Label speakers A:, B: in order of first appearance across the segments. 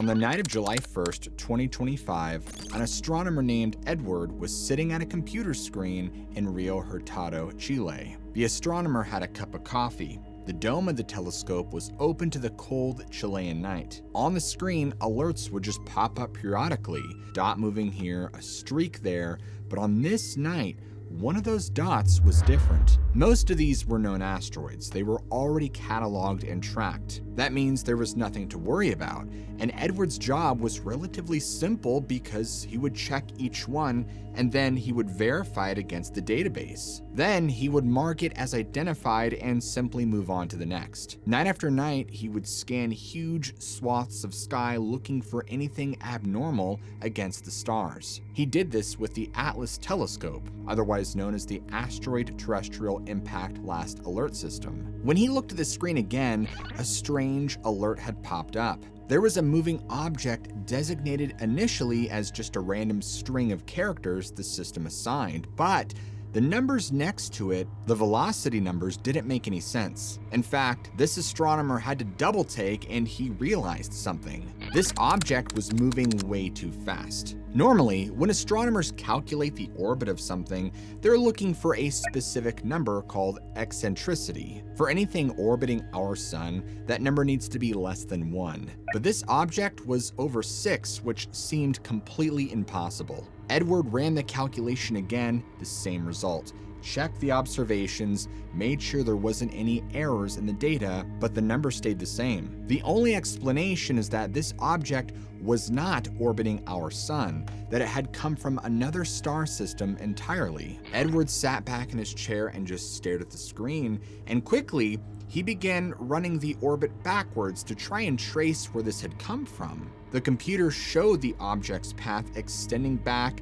A: On the night of July 1st, 2025, an astronomer named Edward was sitting at a computer screen in Rio Hurtado, Chile. The astronomer had a cup of coffee. The dome of the telescope was open to the cold Chilean night. On the screen, alerts would just pop up periodically, dot moving here, a streak there, but on this night, one of those dots was different. Most of these were known asteroids. They were already cataloged and tracked. That means there was nothing to worry about, and Edward's job was relatively simple because he would check each one and then he would verify it against the database. Then he would mark it as identified and simply move on to the next. Night after night, he would scan huge swaths of sky looking for anything abnormal against the stars. He did this with the Atlas telescope, otherwise known as the Asteroid Terrestrial Impact Last Alert System. When he looked at the screen again, a strange alert had popped up. There was a moving object designated initially as just a random string of characters the system assigned, but the numbers next to it, the velocity numbers, didn't make any sense. In fact, this astronomer had to double take and he realized something. This object was moving way too fast. Normally, when astronomers calculate the orbit of something, they're looking for a specific number called eccentricity. For anything orbiting our sun, that number needs to be less than 1. But this object was over 6, which seemed completely impossible. Edward ran the calculation again, the same result. Checked the observations, made sure there wasn't any errors in the data, but the number stayed the same. The only explanation is that this object was not orbiting our sun, that it had come from another star system entirely. Edward sat back in his chair and just stared at the screen, and quickly, he began running the orbit backwards to try and trace where this had come from. The computer showed the object's path extending back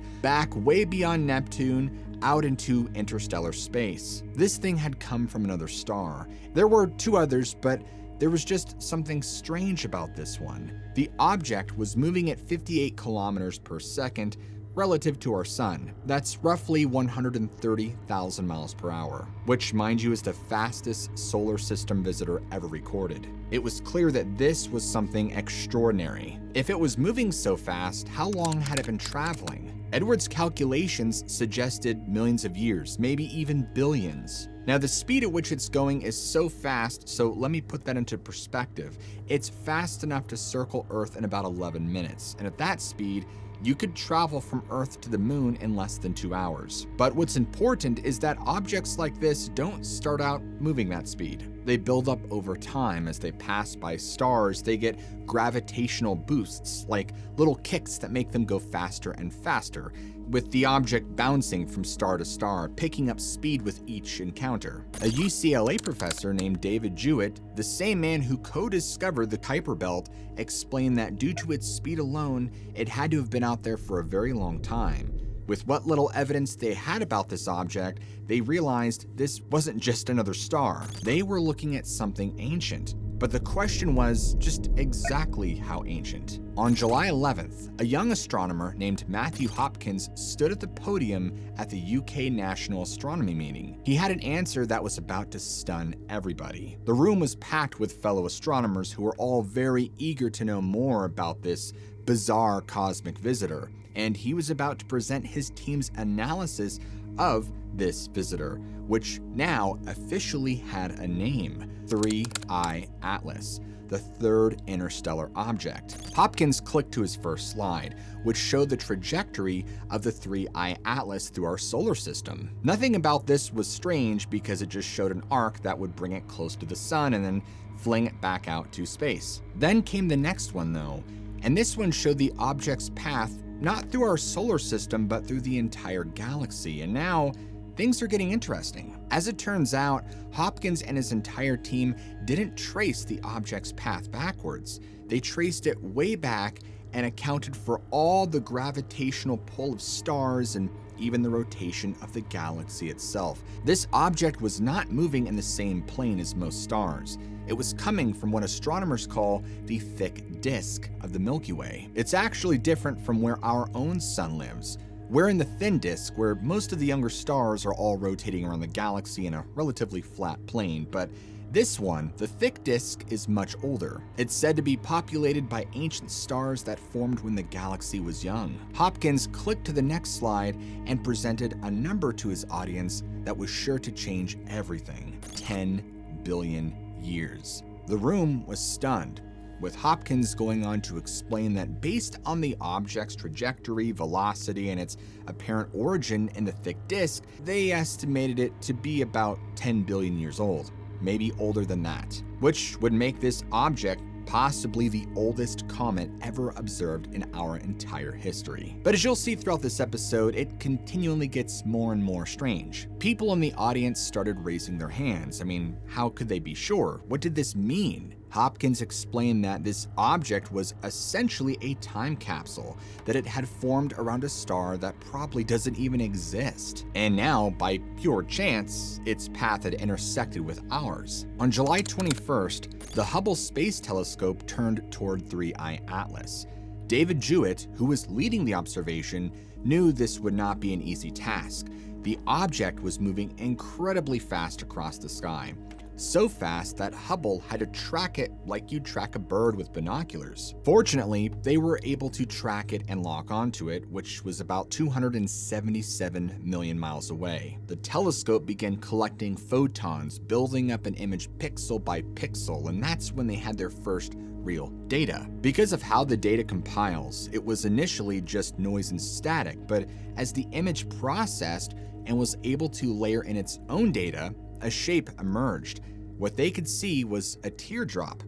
A: way beyond Neptune, out into interstellar space. This thing had come from another star. There were 2 others, but there was just something strange about this one. The object was moving at 58 kilometers per second relative to our sun. That's roughly 130,000 miles per hour, which, mind you, is the fastest solar system visitor ever recorded. It was clear that this was something extraordinary. If it was moving so fast, how long had it been traveling? Edward's calculations suggested millions of years, maybe even billions. Now, the speed at which it's going is so fast, so let me put that into perspective. It's fast enough to circle Earth in about 11 minutes, and at that speed, you could travel from Earth to the moon in less than 2 hours. But what's important is that objects like this don't start out moving that speed. They build up over time. As they pass by stars, they get gravitational boosts, like little kicks that make them go faster and faster, with the object bouncing from star to star, picking up speed with each encounter. A UCLA professor named David Jewett, the same man who co-discovered the Kuiper Belt, explained that due to its speed alone, it had to have been out there for a very long time. With what little evidence they had about this object, they realized this wasn't just another star. They were looking at something ancient. But the question was just exactly how ancient. On July 11th, a young astronomer named Matthew Hopkins stood at the podium at the UK National Astronomy meeting. He had an answer that was about to stun everybody. The room was packed with fellow astronomers who were all very eager to know more about this bizarre cosmic visitor, and he was about to present his team's analysis of this visitor, which now officially had a name: 3I Atlas, the third interstellar object. Hopkins clicked to his first slide, which showed the trajectory of the 3I Atlas through our solar system. Nothing about this was strange because it just showed an arc that would bring it close to the sun and then fling it back out to space. Then came the next one though, and this one showed the object's path not through our solar system, but through the entire galaxy. And now, things are getting interesting. As it turns out, Hopkins and his entire team didn't trace the object's path backwards. They traced it way back and accounted for all the gravitational pull of stars and even the rotation of the galaxy itself. This object was not moving in the same plane as most stars. It was coming from what astronomers call the thick disk of the Milky Way. It's actually different from where our own sun lives. We're in the thin disk, where most of the younger stars are all rotating around the galaxy in a relatively flat plane, but This one, the thick disk, is much older. It's said to be populated by ancient stars that formed when the galaxy was young. Hopkins clicked to the next slide and presented a number to his audience that was sure to change everything: 10 billion years. The room was stunned, with Hopkins going on to explain that based on the object's trajectory, velocity, and its apparent origin in the thick disk, they estimated it to be about 10 billion years old, maybe older than that, which would make this object possibly the oldest comet ever observed in our entire history. But as you'll see throughout this episode, it continually gets more and more strange. People in the audience started raising their hands. I mean, how could they be sure? What did this mean? Hopkins explained that this object was essentially a time capsule, that it had formed around a star that probably doesn't even exist. And now, by pure chance, its path had intersected with ours. On July 21st, the Hubble Space Telescope turned toward 3I Atlas. David Jewett, who was leading the observation, knew this would not be an easy task. The object was moving incredibly fast across the sky. So fast that Hubble had to track it like you'd track a bird with binoculars. Fortunately, they were able to track it and lock onto it, which was about 277 million miles away. The telescope began collecting photons, building up an image pixel by pixel, and that's when they had their first real data. Because of how the data compiles, it was initially just noise and static, but as the image processed and was able to layer in its own data, a shape emerged. What they could see was a teardrop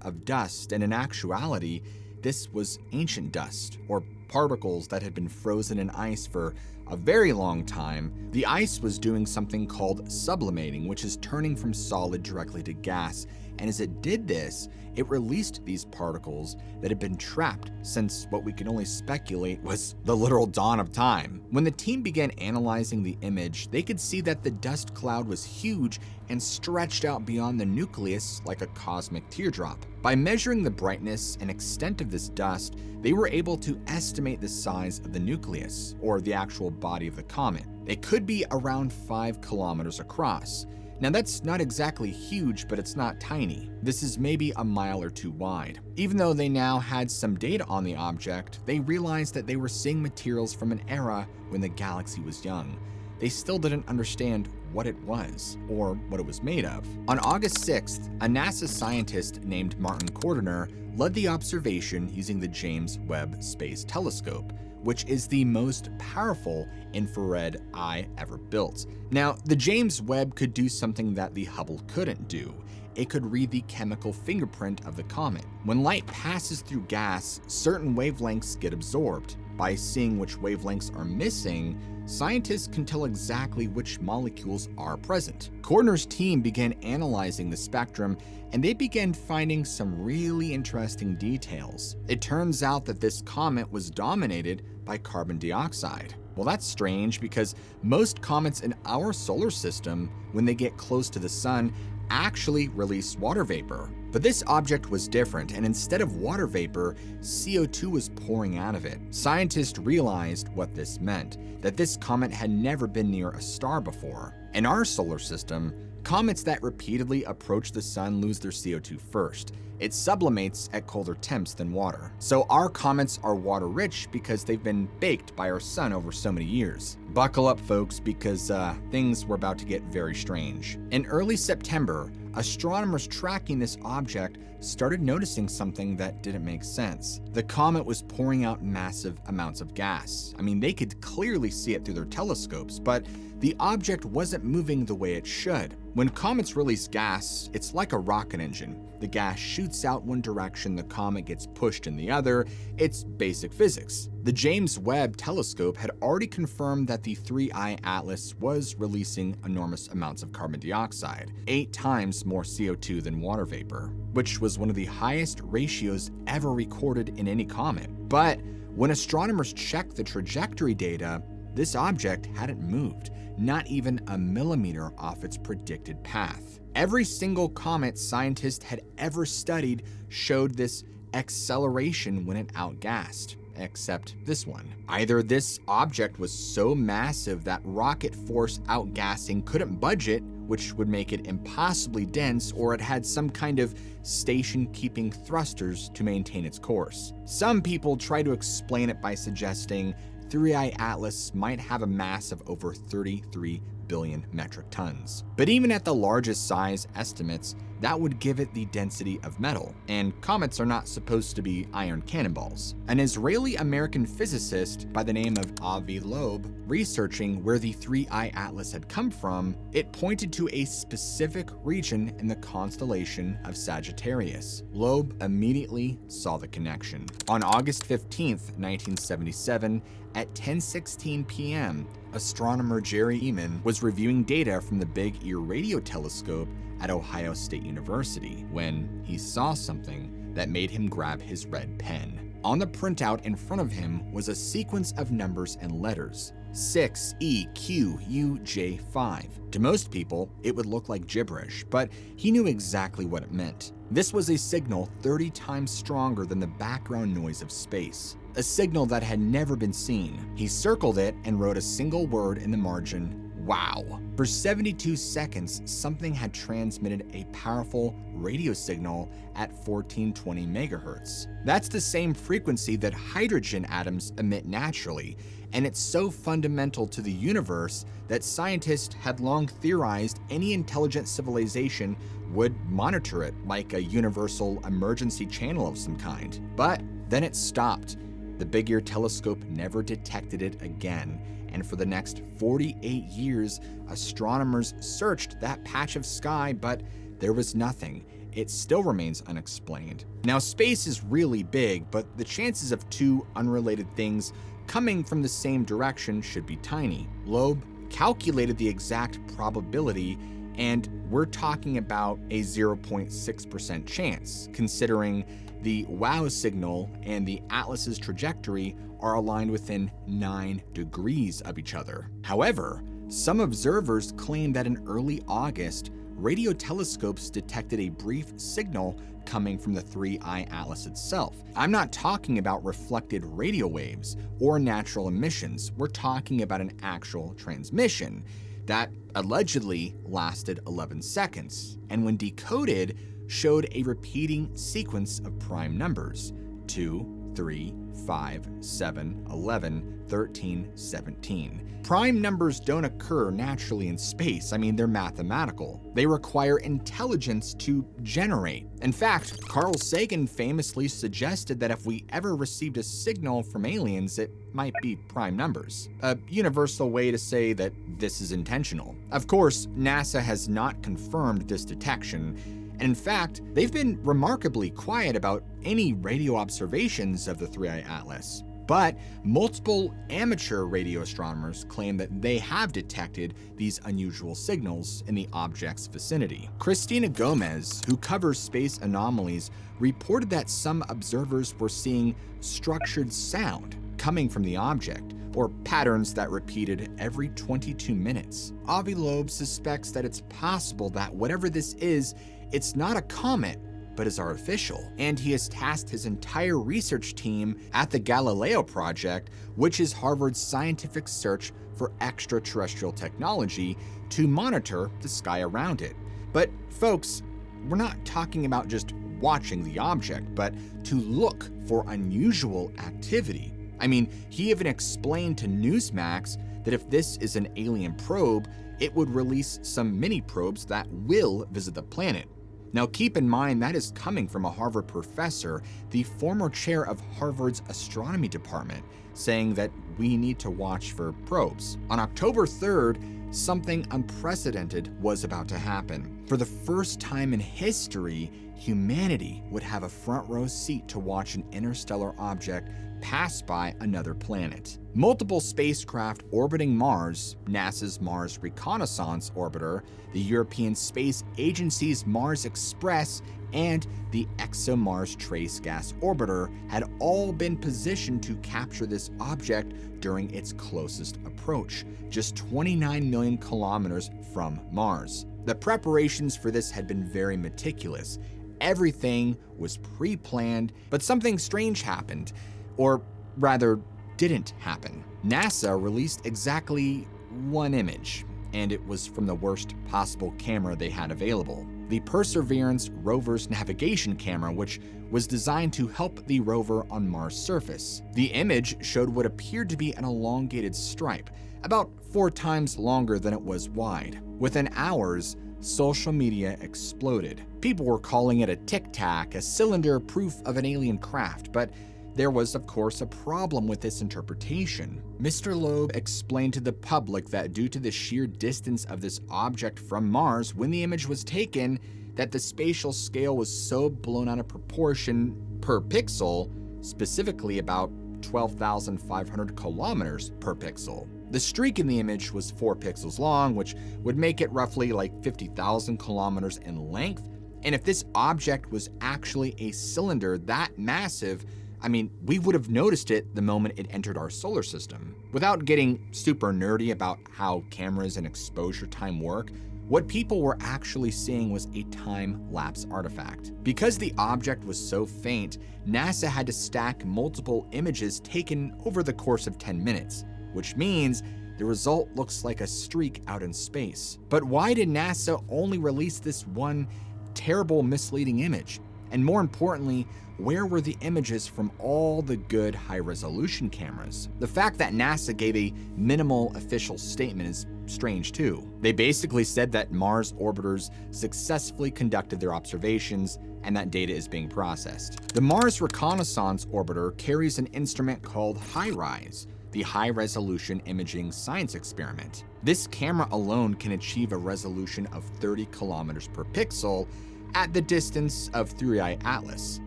A: of dust, and in actuality, this was ancient dust, or particles that had been frozen in ice for a very long time. The ice was doing something called sublimating, which is turning from solid directly to gas, and as it did this, it released these particles that had been trapped since what we can only speculate was the literal dawn of time. When the team began analyzing the image, they could see that the dust cloud was huge and stretched out beyond the nucleus like a cosmic teardrop. By measuring the brightness and extent of this dust, they were able to estimate the size of the nucleus, or the actual body of the comet. It could be around 5 kilometers across. Now that's not exactly huge, but it's not tiny. This is maybe a mile or two wide. Even though they now had some data on the object, they realized that they were seeing materials from an era when the galaxy was young. They still didn't understand what it was, or what it was made of. On August 6th, a NASA scientist named Martin Cordiner led the observation using the James Webb Space Telescope, which is the most powerful infrared eye ever built. Now, the James Webb could do something that the Hubble couldn't do. It could read the chemical fingerprint of the comet. When light passes through gas, certain wavelengths get absorbed. By seeing which wavelengths are missing, scientists can tell exactly which molecules are present. Cordiner's team began analyzing the spectrum, and they began finding some really interesting details. It turns out that this comet was dominated by carbon dioxide. Well, that's strange because most comets in our solar system, when they get close to the sun, actually release water vapor. But this object was different, and instead of water vapor, CO2 was pouring out of it. Scientists realized what this meant, that this comet had never been near a star before. In our solar system, comets that repeatedly approach the sun lose their CO2 first. It sublimates at colder temps than water. So our comets are water rich because they've been baked by our sun over so many years. Buckle up, folks, because things were about to get very strange. In early September, astronomers tracking this object started noticing something that didn't make sense. The comet was pouring out massive amounts of gas. I mean, they could clearly see it through their telescopes, but the object wasn't moving the way it should. When comets release gas, it's like a rocket engine. The gas shoots out one direction, the comet gets pushed in the other. It's basic physics. The James Webb Telescope had already confirmed that the 3I Atlas was releasing enormous amounts of carbon dioxide, 8 times more CO2 than water vapor, which was one of the highest ratios ever recorded in any comet. But when astronomers checked the trajectory data, this object hadn't moved, not even a millimeter off its predicted path. Every single comet scientists had ever studied showed this acceleration when it outgassed, except this one. Either this object was so massive that rocket force outgassing couldn't budge it, which would make it impossibly dense, or it had some kind of station-keeping thrusters to maintain its course. Some people try to explain it by suggesting 3I Atlas might have a mass of over 33 billion metric tons. But even at the largest size estimates, that would give it the density of metal, and comets are not supposed to be iron cannonballs. An Israeli-American physicist by the name of Avi Loeb, researching where the 3I Atlas had come from, it pointed to a specific region in the constellation of Sagittarius. Loeb immediately saw the connection. On August 15th, 1977, at 10:16 p.m., astronomer Jerry Eman was reviewing data from the Big Ear radio telescope at Ohio State University when he saw something that made him grab his red pen. On the printout in front of him was a sequence of numbers and letters: 6EQUJ5. To most people, it would look like gibberish, but he knew exactly what it meant. This was a signal 30 times stronger than the background noise of space, a signal that had never been seen. He circled it and wrote a single word in the margin: wow. For 72 seconds, something had transmitted a powerful radio signal at 1420 megahertz. That's the same frequency that hydrogen atoms emit naturally, and it's so fundamental to the universe that scientists had long theorized any intelligent civilization would monitor it like a universal emergency channel of some kind. But then it stopped. The Big Ear telescope never detected it again, and for the next 48 years, astronomers searched that patch of sky, but there was nothing. It still remains unexplained. Now, space is really big, but the chances of two unrelated things coming from the same direction should be tiny. Loeb calculated the exact probability, and we're talking about a 0.6% chance, considering the WOW signal and the Atlas's trajectory are aligned within 9 degrees of each other. However, some observers claim that in early August, radio telescopes detected a brief signal coming from the 3I Atlas itself. I'm not talking about reflected radio waves or natural emissions. We're talking about an actual transmission that allegedly lasted 11 seconds, and when decoded, showed a repeating sequence of prime numbers: 2, 3, 5, 7, 11, 13, 17. Prime numbers don't occur naturally in space. I mean, they're mathematical. They require intelligence to generate. In fact, Carl Sagan famously suggested that if we ever received a signal from aliens, it might be prime numbers, a universal way to say that this is intentional. Of course, NASA has not confirmed this detection, and in fact, they've been remarkably quiet about any radio observations of the 3I Atlas. But multiple amateur radio astronomers claim that they have detected these unusual signals in the object's vicinity. Christina Gomez, who covers space anomalies, reported that some observers were seeing structured sound coming from the object, or patterns that repeated every 22 minutes. Avi Loeb suspects that it's possible that whatever this is, it's not a comet, but is artificial, and he has tasked his entire research team at the Galileo Project, which is Harvard's scientific search for extraterrestrial technology, to monitor the sky around it. But folks, we're not talking about just watching the object, but to look for unusual activity. I mean, he even explained to Newsmax that if this is an alien probe, it would release some mini probes that will visit the planet. Now keep in mind that is coming from a Harvard professor, the former chair of Harvard's astronomy department, saying that we need to watch for probes. On October 3rd, something unprecedented was about to happen. For the first time in history, humanity would have a front row seat to watch an interstellar object pass by another planet. Multiple spacecraft orbiting Mars, NASA's Mars Reconnaissance Orbiter, the European Space Agency's Mars Express, and the ExoMars Trace Gas Orbiter had all been positioned to capture this object during its closest approach, just 29 million kilometers from Mars. The preparations for this had been very meticulous. Everything was pre-planned, but something strange happened. Or rather, didn't happen. NASA released exactly one image, and it was from the worst possible camera they had available. The Perseverance rover's navigation camera, which was designed to help the rover on Mars' surface. The image showed what appeared to be an elongated stripe, about 4 times longer than it was wide. Within hours, social media exploded. People were calling it a tic-tac, a cylinder proof of an alien craft, but there was, of course, a problem with this interpretation. Mr. Loeb explained to the public that due to the sheer distance of this object from Mars when the image was taken, that the spatial scale was so blown out of proportion per pixel, specifically about 12,500 kilometers per pixel. The streak in the image was 4 pixels long, which would make it roughly like 50,000 kilometers in length. And if this object was actually a cylinder that massive, I mean, we would have noticed it the moment it entered our solar system. Without getting super nerdy about how cameras and exposure time work, what people were actually seeing was a time-lapse artifact. Because the object was so faint, NASA had to stack multiple images taken over the course of 10 minutes, which means the result looks like a streak out in space. But why did NASA only release this one terrible, misleading image? And more importantly, where were the images from all the good high-resolution cameras? The fact that NASA gave a minimal official statement is strange too. They basically said that Mars orbiters successfully conducted their observations and that data is being processed. The Mars Reconnaissance Orbiter carries an instrument called HiRISE, the High Resolution Imaging Science Experiment. This camera alone can achieve a resolution of 30 kilometers per pixel at the distance of 3I Atlas.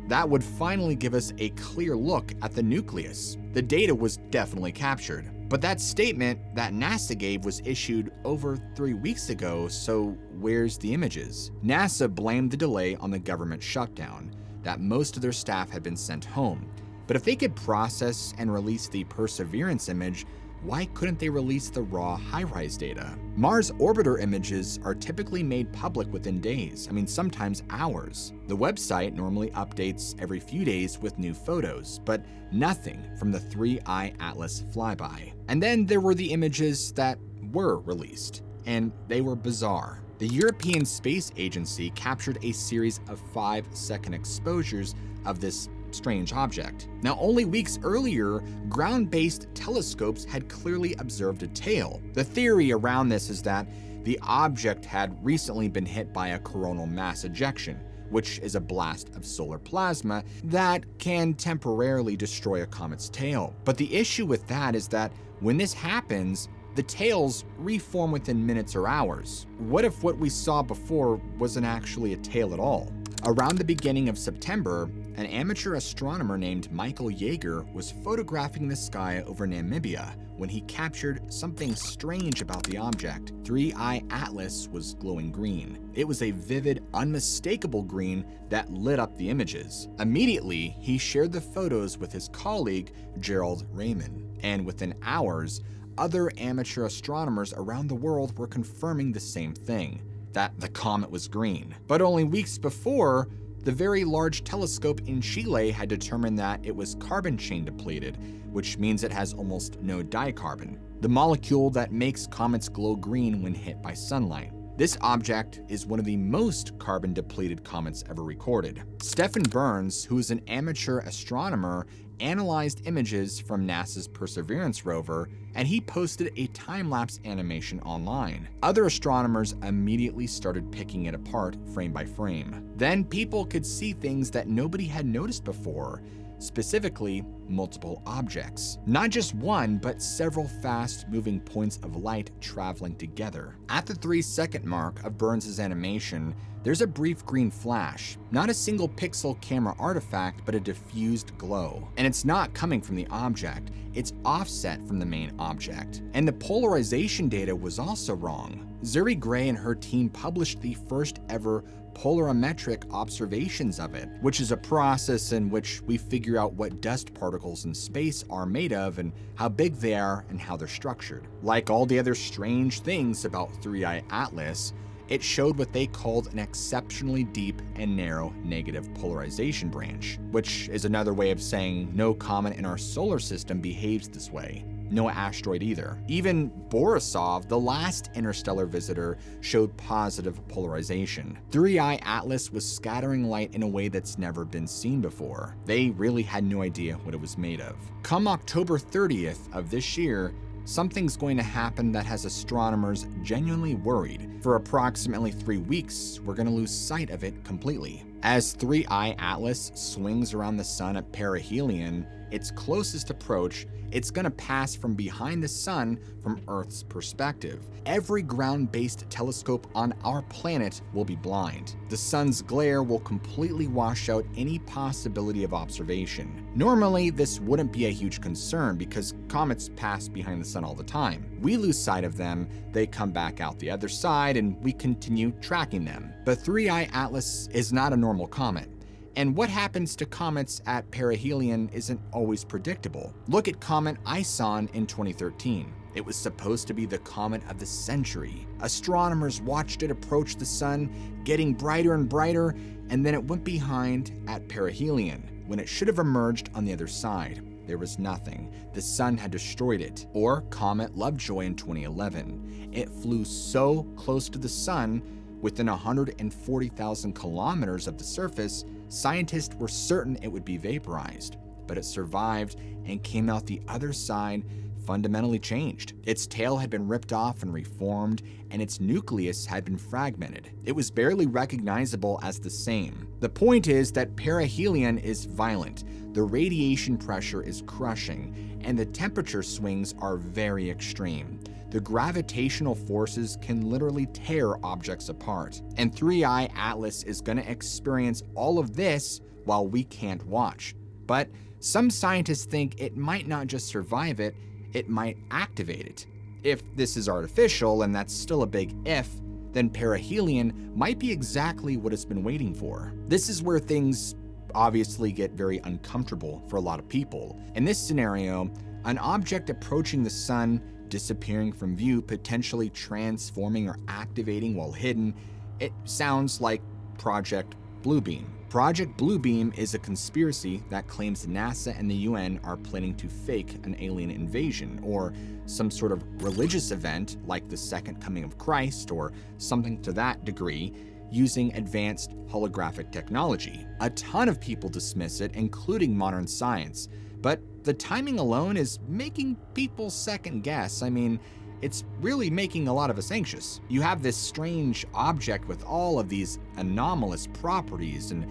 A: That would finally give us a clear look at the nucleus. The data was definitely captured. But that statement that NASA gave was issued over 3 weeks ago, so where's the images? NASA blamed the delay on the government shutdown, that most of their staff had been sent home. But if they could process and release the Perseverance image, why couldn't they release the raw HiRISE data? Mars orbiter images are typically made public within days, sometimes hours. The website normally updates every few days with new photos, but nothing from the 3I Atlas flyby. And then there were the images that were released, and they were bizarre. The European Space Agency captured a series of 5-second exposures of this strange object. Now, only weeks earlier, ground-based telescopes had clearly observed a tail. The theory around this is that the object had recently been hit by a coronal mass ejection, which is a blast of solar plasma that can temporarily destroy a comet's tail. But the issue with that is that when this happens, the tails reform within minutes or hours. What if what we saw before wasn't actually a tail at all? Around the beginning of September, an amateur astronomer named Michael Yeager was photographing the sky over Namibia when he captured something strange about the object. 3I Atlas was glowing green. It was a vivid, unmistakable green that lit up the images. Immediately, he shared the photos with his colleague, Gerald Raymond, and within hours, other amateur astronomers around the world were confirming the same thing, that the comet was green. But only weeks before, the Very Large Telescope in Chile had determined that it was carbon chain depleted, which means it has almost no dicarbon, the molecule that makes comets glow green when hit by sunlight. This object is one of the most carbon-depleted comets ever recorded. Stephen Burns, who is an amateur astronomer, analyzed images from NASA's Perseverance rover, and he posted a time-lapse animation online. Other astronomers immediately started picking it apart frame by frame. Then people could see things that nobody had noticed before, specifically multiple objects. Not just one, but several fast-moving points of light traveling together. At the 3-second mark of Burns' animation, there's a brief green flash. Not a single pixel camera artifact, but a diffused glow. And it's not coming from the object, it's offset from the main object. And the polarization data was also wrong. Zuri Gray and her team published the first ever polarimetric observations of it, which is a process in which we figure out what dust particles in space are made of and how big they are and how they're structured. Like all the other strange things about 3I Atlas, it showed what they called an exceptionally deep and narrow negative polarization branch, which is another way of saying no comet in our solar system behaves this way. no asteroid either. Even Borisov, the last interstellar visitor, showed positive polarization. 3I Atlas was scattering light in a way that's never been seen before. They really had no idea what it was made of. Come October 30th of this year, something's going to happen that has astronomers genuinely worried. For approximately 3 weeks, we're going to lose sight of it completely. As 3I Atlas swings around the sun at perihelion, its closest approach, it's going to pass from behind the sun from Earth's perspective. Every ground-based telescope on our planet will be blind. The sun's glare will completely wash out any possibility of observation. Normally, this wouldn't be a huge concern because comets pass behind the sun all the time. We lose sight of them, they come back out the other side, and we continue tracking them. But 3I Atlas is not a normal comet. And what happens to comets at perihelion isn't always predictable. Look at Comet Ison in 2013. It was supposed to be the comet of the century. Astronomers watched it approach the sun, getting brighter and brighter, and then it went behind at perihelion, when it should have emerged on the other side. There was nothing. The sun had destroyed it. Or Comet Lovejoy in 2011. It flew so close to the sun, within 140,000 kilometers of the surface, scientists were certain it would be vaporized, but it survived and came out the other side fundamentally changed. Its tail had been ripped off and reformed, and its nucleus had been fragmented. It was barely recognizable as the same. The point is that perihelion is violent, the radiation pressure is crushing, and the temperature swings are very extreme. The gravitational forces can literally tear objects apart. And 3I Atlas is going to experience all of this while we can't watch. But some scientists think it might not just survive it, it might activate it. If this is artificial, and that's still a big if, then perihelion might be exactly what it's been waiting for. This is where things obviously get very uncomfortable for a lot of people. In this scenario, an object approaching the sun, disappearing from view, potentially transforming or activating while hidden, it sounds like Project Bluebeam. Project Bluebeam is a conspiracy that claims NASA and the UN are planning to fake an alien invasion or some sort of religious event like the Second Coming of Christ or something to that degree, using advanced holographic technology. A ton of people dismiss it, including modern science, but the timing alone is making people second guess. I mean, it's really making a lot of us anxious. You have this strange object with all of these anomalous properties and,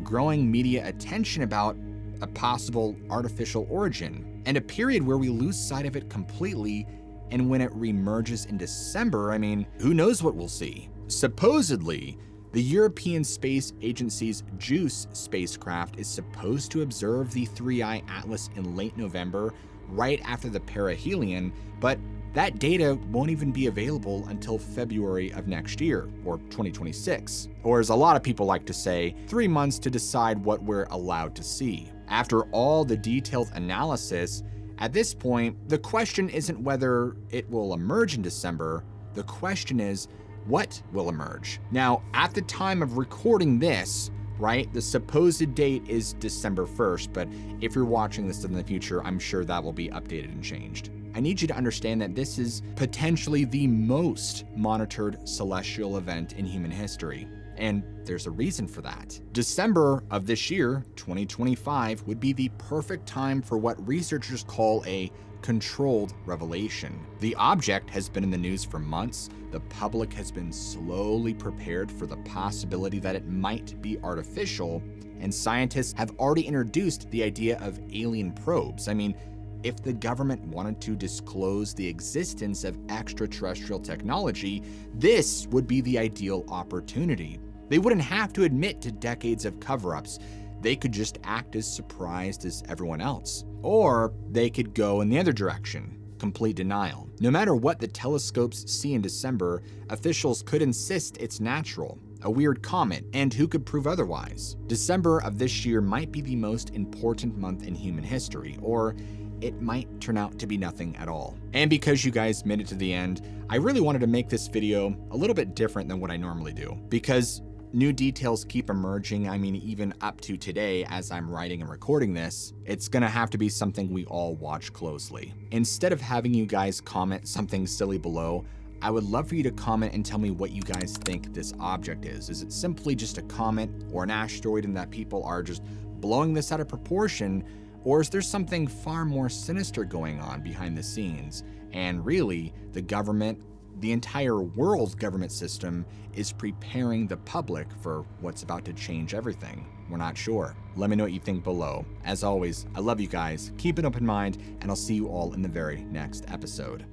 A: growing media attention about a possible artificial origin, and a period where we lose sight of it completely, and when it reemerges in December, I mean, who knows what we'll see? Supposedly, the European Space Agency's JUICE spacecraft is supposed to observe the 3I Atlas in late November, right after the perihelion, but that data won't even be available until February of next year, or 2026. Or as a lot of people like to say, 3 months to decide what we're allowed to see. After all the detailed analysis, at this point, the question isn't whether it will emerge in December, the question is, what will emerge? Now, at the time of recording this, right, the supposed date is December 1st, but if you're watching this in the future, I'm sure that will be updated and changed. I need you to understand that this is potentially the most monitored celestial event in human history, and there's a reason for that. December of this year, 2025, would be the perfect time for what researchers call a controlled revelation. The object has been in the news for months. The public has been slowly prepared for the possibility that it might be artificial, and scientists have already introduced the idea of alien probes. I mean, if the government wanted to disclose the existence of extraterrestrial technology, this would be the ideal opportunity. They wouldn't have to admit to decades of cover-ups. They could just act as surprised as everyone else. Or they could go in the other direction, complete denial. No matter what the telescopes see in December, officials could insist it's natural, a weird comet, and who could prove otherwise? December of this year might be the most important month in human history, or it might turn out to be nothing at all. And because you guys made it to the end, I really wanted to make this video a little bit different than what I normally do, because new details keep emerging, I mean, even up to today as I'm writing and recording this, it's gonna have to be something we all watch closely. Instead of having you guys comment something silly below, I would love for you to comment and tell me what you guys think this object is. Is it simply just a comet or an asteroid and that people are just blowing this out of proportion, or is there something far more sinister going on behind the scenes? And really, the government, the entire world's government system, is preparing the public for what's about to change everything. We're not sure. Let me know what you think below. As always, I love you guys. Keep an open mind, and I'll see you all in the very next episode.